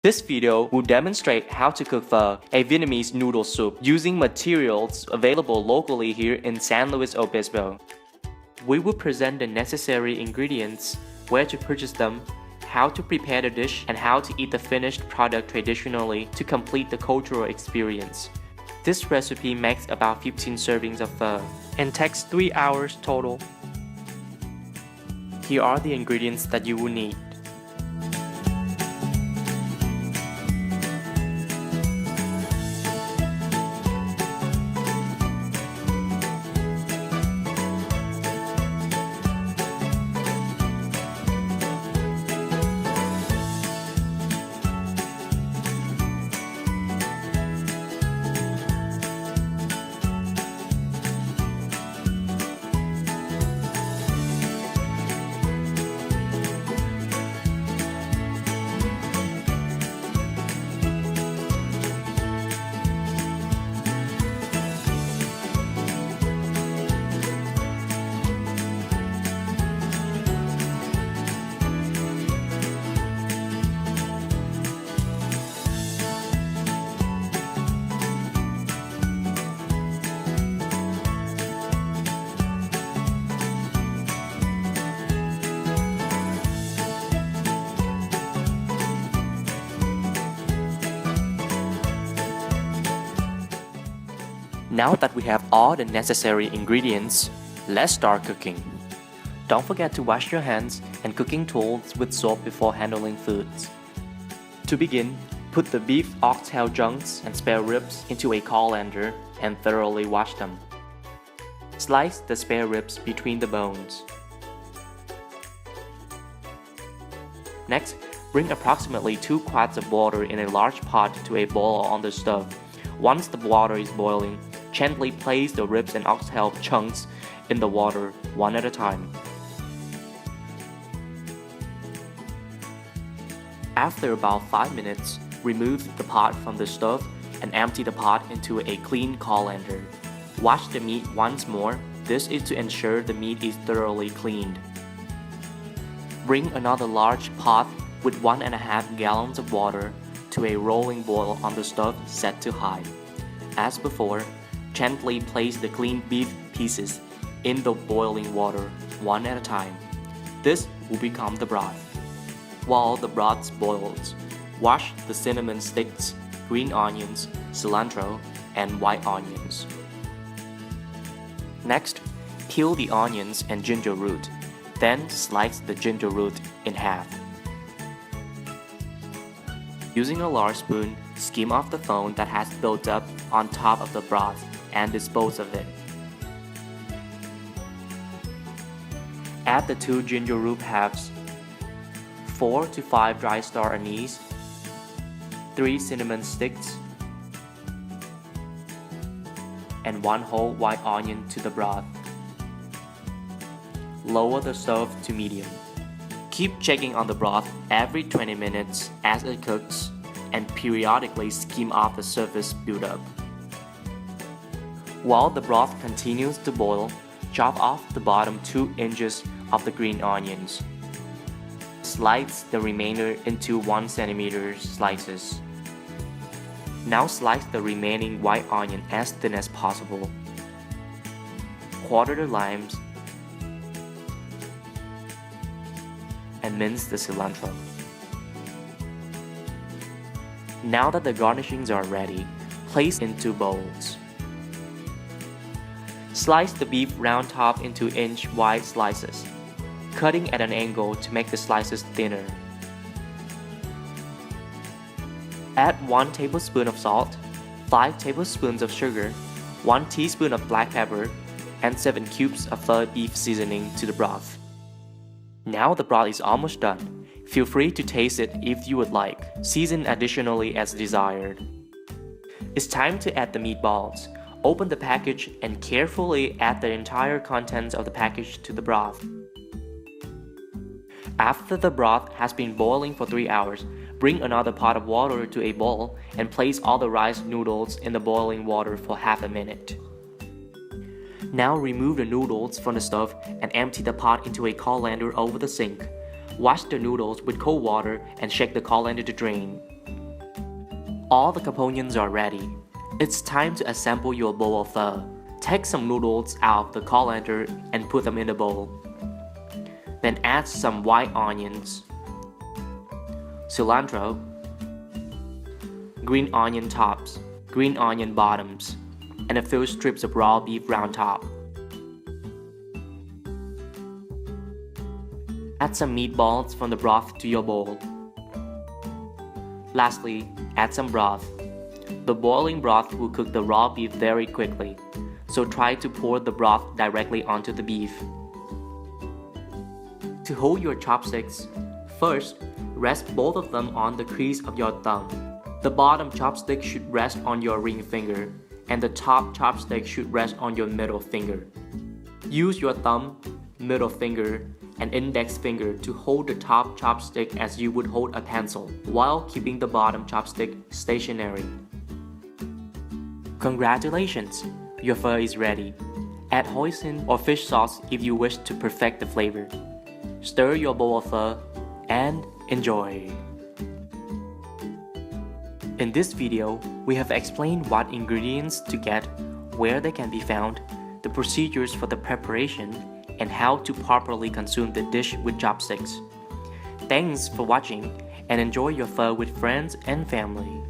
This video will demonstrate how to cook pho, a Vietnamese noodle soup, using materials available locally here in San Luis Obispo. We will present the necessary ingredients, where to purchase them, how to prepare the dish, and how to eat the finished product traditionally to complete the cultural experience. This recipe makes about 15 servings of pho and takes 3 hours total. Here are the ingredients that you will need. Now that we have all the necessary ingredients, let's start cooking. Don't forget to wash your hands and cooking tools with soap before handling foods. To begin, put the beef oxtail chunks and spare ribs into a colander and thoroughly wash them. Slice the spare ribs between the bones. Next, bring approximately 2 quarts of water in a large pot to a boil on the stove. Once the water is boiling, gently place the ribs and oxtail chunks in the water one at a time. After about 5 minutes, remove the pot from the stove and empty the pot into a clean colander. Wash the meat once more. This is to ensure the meat is thoroughly cleaned. Bring another large pot with 1.5 gallons of water to a rolling boil on the stove set to high. As before, gently place the cleaned beef pieces in the boiling water one at a time. This will become the broth. While the broth boils, wash the cinnamon sticks, green onions, cilantro, and white onions. Next, peel the onions and ginger root. Then slice the ginger root in half. Using a large spoon, skim off the foam that has built up on top of the broth and dispose of it. Add the 2 ginger root halves, 4 to 5 dry star anise, 3 cinnamon sticks, and 1 whole white onion to the broth. Lower the stove to medium. Keep checking on the broth every 20 minutes as it cooks, and periodically skim off the surface buildup. While the broth continues to boil, chop off the bottom 2 inches of the green onions. Slice the remainder into 1 centimeter slices. Now slice the remaining white onion as thin as possible. Quarter the limes and mince the cilantro. Now that the garnishings are ready, place into bowls. Slice the beef round top into inch-wide slices, cutting at an angle to make the slices thinner. Add 1 tablespoon of salt, 5 tablespoons of sugar, 1 teaspoon of black pepper, and 7 cubes of pho beef seasoning to the broth. Now the broth is almost done. Feel free to taste it if you would like. Season additionally as desired. It's time to add the meatballs. Open the package and carefully add the entire contents of the package to the broth. After the broth has been boiling for 3 hours, bring another pot of water to a bowl and place all the rice noodles in the boiling water for half a minute. Now remove the noodles from the stove and empty the pot into a colander over the sink. Wash the noodles with cold water and shake the colander to drain. All the components are ready. It's time to assemble your bowl of pho. Take some noodles out of the colander and put them in the bowl. Then add some white onions, cilantro, green onion tops, green onion bottoms, and a few strips of raw beef round top. Add some meatballs from the broth to your bowl. Lastly, add some broth. The boiling broth will cook the raw beef very quickly, so try to pour the broth directly onto the beef. To hold your chopsticks, first, rest both of them on the crease of your thumb. The bottom chopstick should rest on your ring finger, and the top chopstick should rest on your middle finger. Use your thumb, middle finger, and index finger to hold the top chopstick as you would hold a pencil, while keeping the bottom chopstick stationary. Congratulations! Your pho is ready. Add hoisin or fish sauce if you wish to perfect the flavor. Stir your bowl of pho and enjoy! In this video, we have explained what ingredients to get, where they can be found, the procedures for the preparation, and how to properly consume the dish with chopsticks. Thanks for watching and enjoy your pho with friends and family.